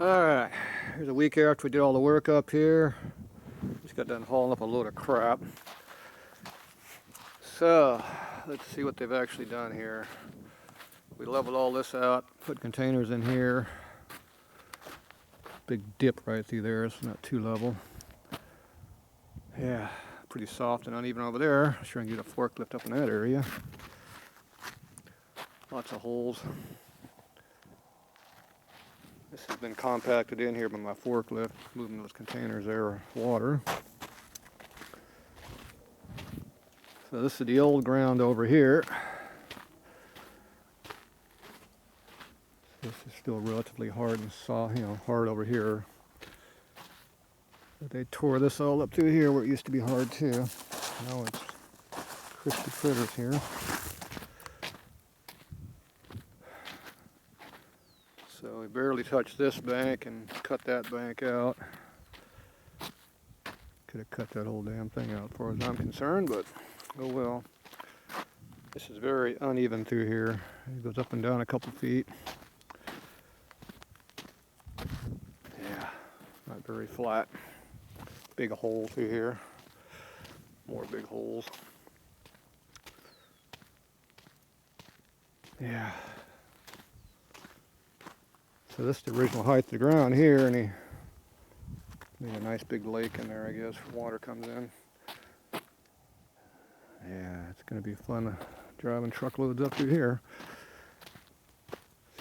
Alright, here's a week after we did all the work up here. Just got done hauling up a load of crap. So, let's see what they've actually done here. We leveled all this out, put containers in here. Big dip right through there, it's not too level. Yeah, pretty soft and uneven over there. Sure I can get a forklift up in that area. Lots of holes. This has been compacted in here by my forklift, moving those containers there of water. So this is the old ground over here. This is still relatively hard and soft, hard over here. But they tore this all up through here where it used to be hard too. Now it's crispy critters here. So we barely touched this bank and cut that bank out. Could have cut that whole damn thing out as far as I'm concerned, but oh well. This is very uneven through here. It goes up and down a couple feet. Yeah, not very flat. Big hole through here. More big holes. Yeah. So this is the original height of the ground here, and he made a nice big lake in there, I guess, where water comes in. Yeah, it's going to be fun driving truckloads up through here.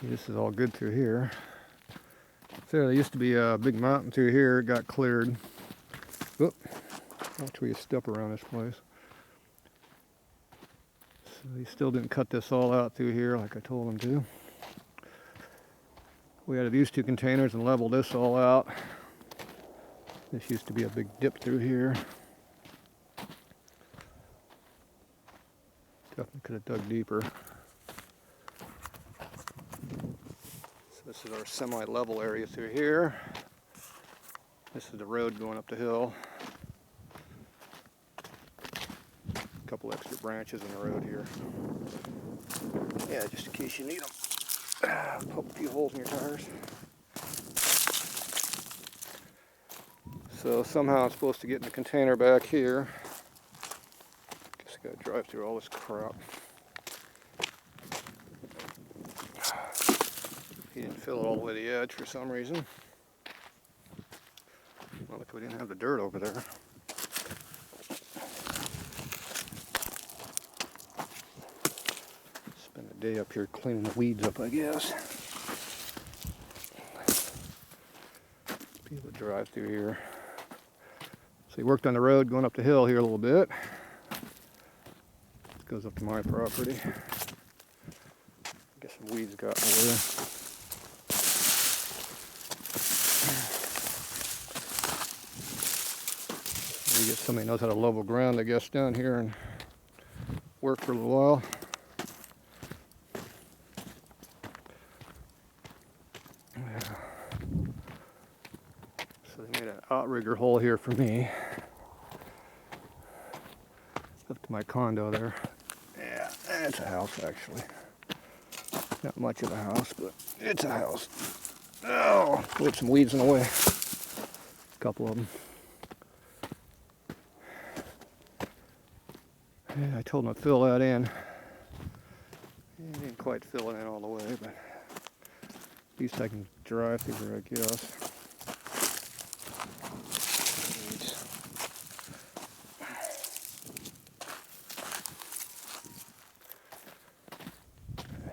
See, this is all good through here. So there used to be a big mountain through here. It got cleared. Oop. Watch where you step around this place. So he still didn't cut this all out through here like I told him to. We added these two containers and leveled this all out. This used to be a big dip through here. Definitely could have dug deeper. So this is our semi-level area through here. This is the road going up the hill. A couple extra branches in the road here. Yeah, just in case you need them. Poke a few holes in your tires. So somehow I'm supposed to get in the container back here. Guess I gotta drive through all this crap. He didn't fill it all the way to the edge for some reason. Well, look, we didn't have the dirt over there. Spend a day up here cleaning the weeds up, I guess. Be able to drive through here. So he worked on the road going up the hill here a little bit. It goes up to my property. I guess some weeds got in the way. We get somebody who knows how to level ground, I guess, down here and work for a little while. Yeah. So they made an outrigger hole here for me. Up to my condo there. Yeah, it's a house actually. Not much of a house, but it's a house. Oh, we have some weeds in the way. A couple of them. Yeah, I told him to fill that in. He didn't quite fill it in all the way, but at least I can drive through here, I guess.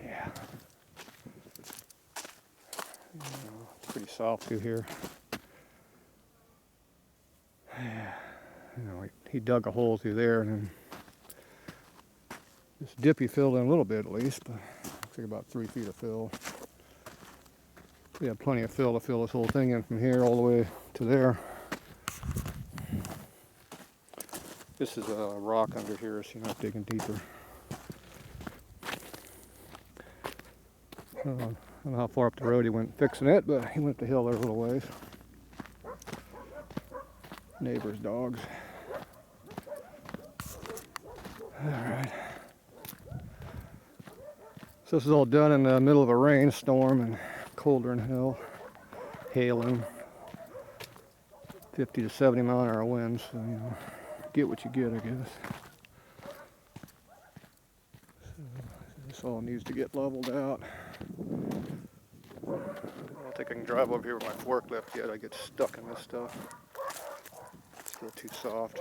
Yeah. It's pretty soft through here. Yeah. He dug a hole through there, and then this dip he filled in a little bit at least, but looks like about 3 feet of fill. We have plenty of fill to fill this whole thing in from here all the way to there. This is a rock under here, so you're not digging deeper. I don't know how far up the road he went fixing it, but he went up the hill there a little ways. Neighbor's dogs. Alright. So this is all done in the middle of a rainstorm and colder than hell. hailing, 50 to 70 mile an hour winds, so you know, get what you get, I guess. So this all needs to get leveled out. I don't think I can drive over here with my forklift yet. I get stuck in this stuff. It's still too soft.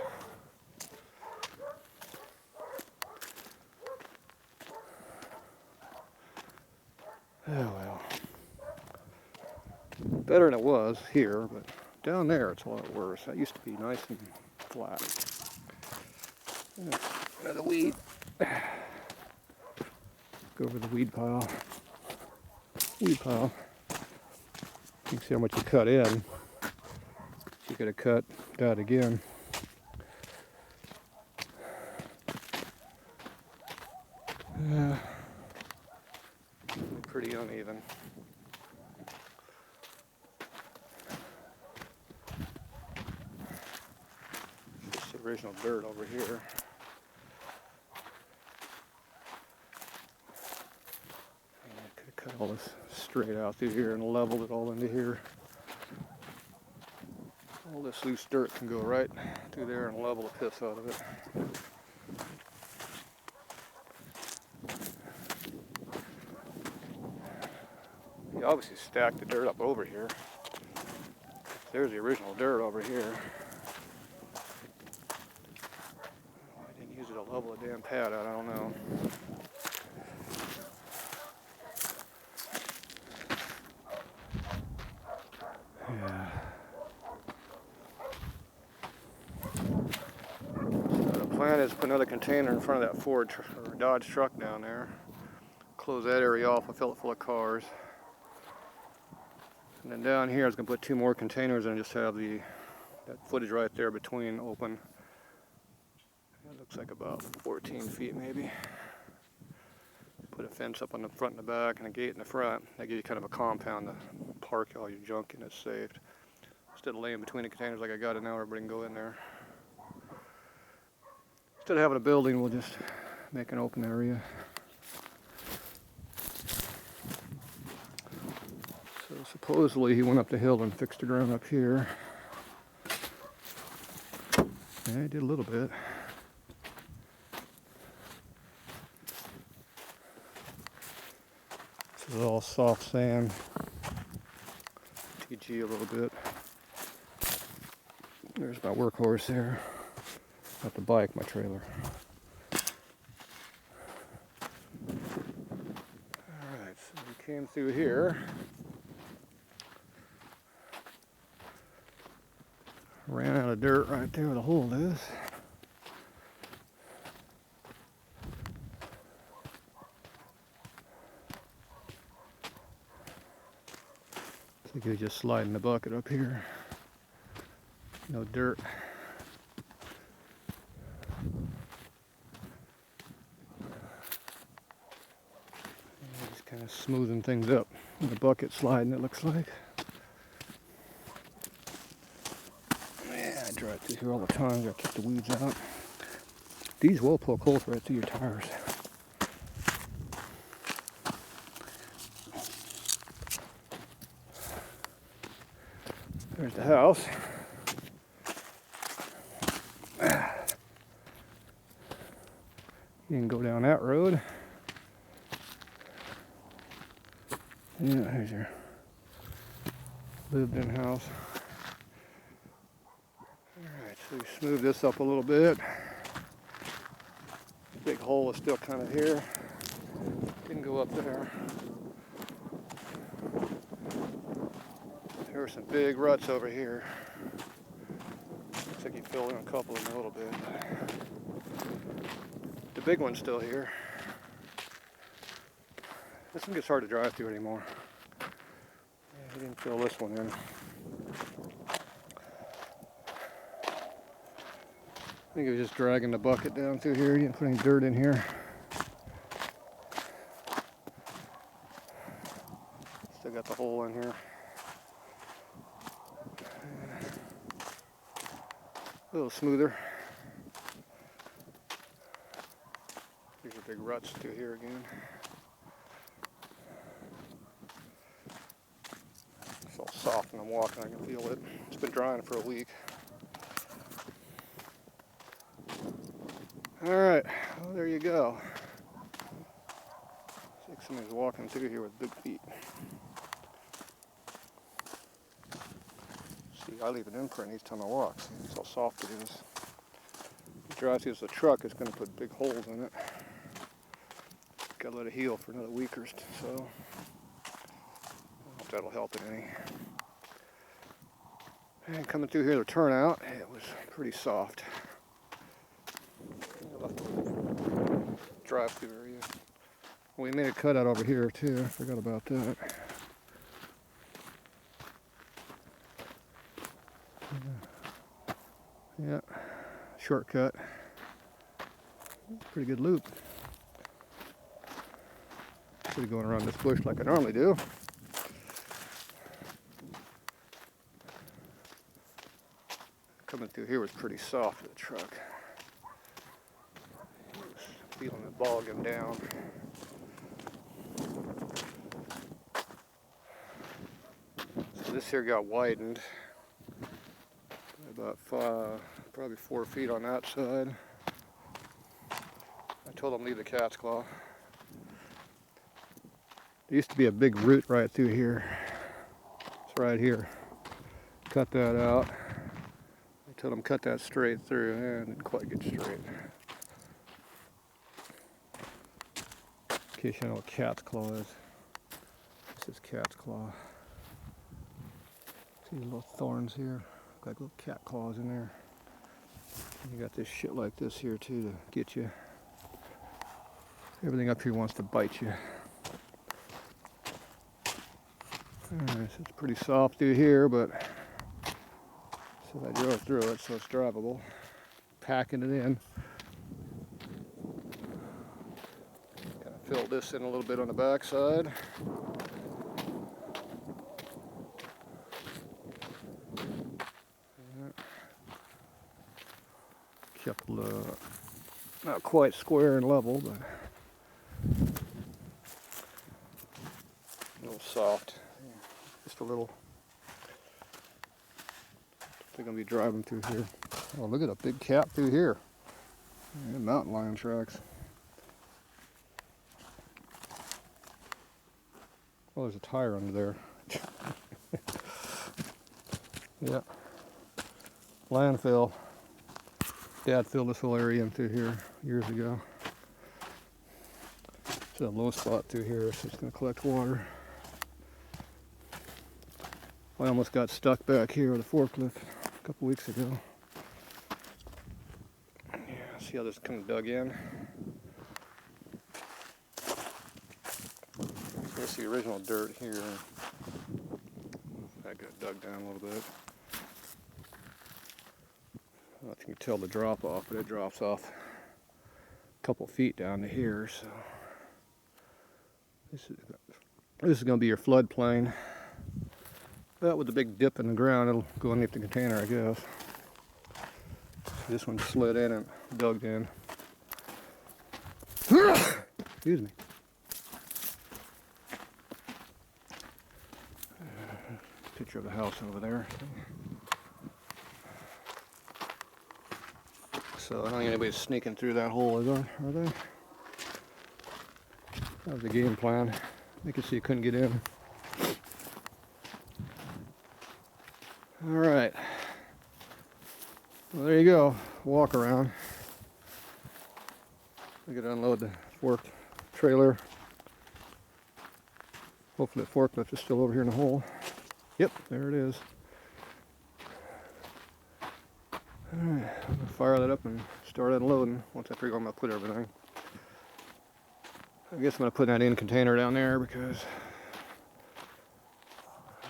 Oh well. Better than it was here, but down there it's a lot worse. That used to be nice and flat. Another weed. Go over the weed pile. Weed pile. You can see how much you cut in. You gotta cut that again. Pretty uneven. Just the original dirt over here. And I could have cut all this straight out through here and leveled it all into here. All this loose dirt can go right through there and level the piss out of it. You obviously stacked the dirt up over here. There's the original dirt over here. I didn't use it to level the damn pad out, I don't know. Yeah. So the plan is to put another container in front of that Ford or Dodge truck down there. Close that area off and fill it full of cars. And then down here I was going to put 2 more containers and just have that footage right there between open. It looks like about 14 feet maybe. Put a fence up on the front and the back and a gate in the front. That gives you kind of a compound to park all your junk in. It's saved. Instead of laying between the containers like I got it now, everybody can go in there. Instead of having a building, we'll just make an open area. So supposedly he went up the hill and fixed the ground up here. Yeah, he did a little bit. This is all soft sand. TG a little bit. There's my workhorse there. Not the bike, my trailer. Alright, so we came through here. Ran out of dirt right there where the hole is. I think he was just sliding the bucket up here. No dirt. And just kind of smoothing things up. The bucket sliding, it looks like. Yeah, I drive through here all the time. Gotta keep the weeds out. These will poke holes right through your tires. There's the house. You can go down that road. Yeah, there's your lived-in house. Alright, so we smooth this up a little bit. Big hole is still kind of here. Can go up there. There are some big ruts over here. Looks like you filled in a couple of them a little bit. The big one's still here. This one gets hard to drive through anymore. Yeah, he didn't fill this one in. I think he was just dragging the bucket down through here. He didn't put any dirt in here. Still got the hole in here. A little smoother. These are big ruts through here again. It's all soft when I'm walking. I can feel it. It's been drying for a week. Alright, well, there you go. Looks like somebody's walking through here with big feet. See, I leave an imprint each time I walk. See, that's how soft it is. If it dries as a truck, it's going to put big holes in it. Gotta let it heal for another week or so. I don't know if that'll help it any. And coming through here, the turnout, it was pretty soft. Drive through area. We made a cutout over here too. I forgot about that. Yeah, shortcut. Pretty good loop. Instead of going around this bush like I normally do. Coming through here was pretty soft for the truck. Feeling it bogging down. So this here got widened about probably 4 feet on that side. I told them leave the cat's claw. There used to be a big root right through here. It's right here. Cut that out. I told them cut that straight through, and didn't quite get straight. In case you know what cat's claw is. This is cat's claw. See the little thorns here? Like little cat claws in there. And you got this shit like this here too to get you. Everything up here wants to bite you. Alright, so it's pretty soft through here, but so I drove through it, so it's drivable. Packing it in. Kind of fill this in a little bit on the back side. Kept not quite square and level, but a little soft. Just a little. They're gonna be driving through here. Oh, look at a big cap through here. Yeah, mountain lion tracks. Oh, there's a tire under there. Yeah. Landfill. Dad filled this whole area in through here years ago. It's a low spot through here, so it's gonna collect water. I almost got stuck back here with a forklift a couple weeks ago. Yeah, see how this kind of dug in? Here's the original dirt here. That got dug down a little bit. I don't know if you can tell the drop off, but it drops off a couple feet down to here. So this is going to be your floodplain. But with the big dip in the ground, it'll go underneath the container, I guess. This one slid in and dug in. Excuse me. Picture of the house over there. So I don't think anybody's sneaking through that hole, is there? Are they? That was the game plan. You could see you couldn't get in. Alright. Well, there you go. Walk around. I gotta unload the forked trailer. Hopefully the forklift is still over here in the hole. Yep, there it is. Alright, I'm gonna fire that up and start unloading once I figure out where I'm gonna put everything. I guess I'm gonna put that in container down there because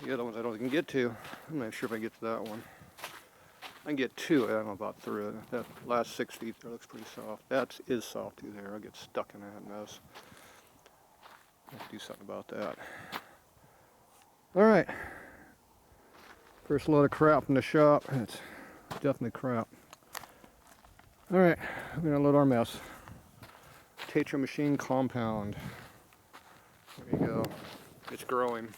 the other ones I don't think I can get to. I'm not sure if I can get to that one. I can get to it, I don't know about through it. That last 6 feet there looks pretty soft. That is soft through there. I'll get stuck in that mess. I have to do something about that. Alright. First load of crap from the shop. It's definitely crap. Alright, I'm gonna unload our mess. Tatro machine compound. There you go. It's growing.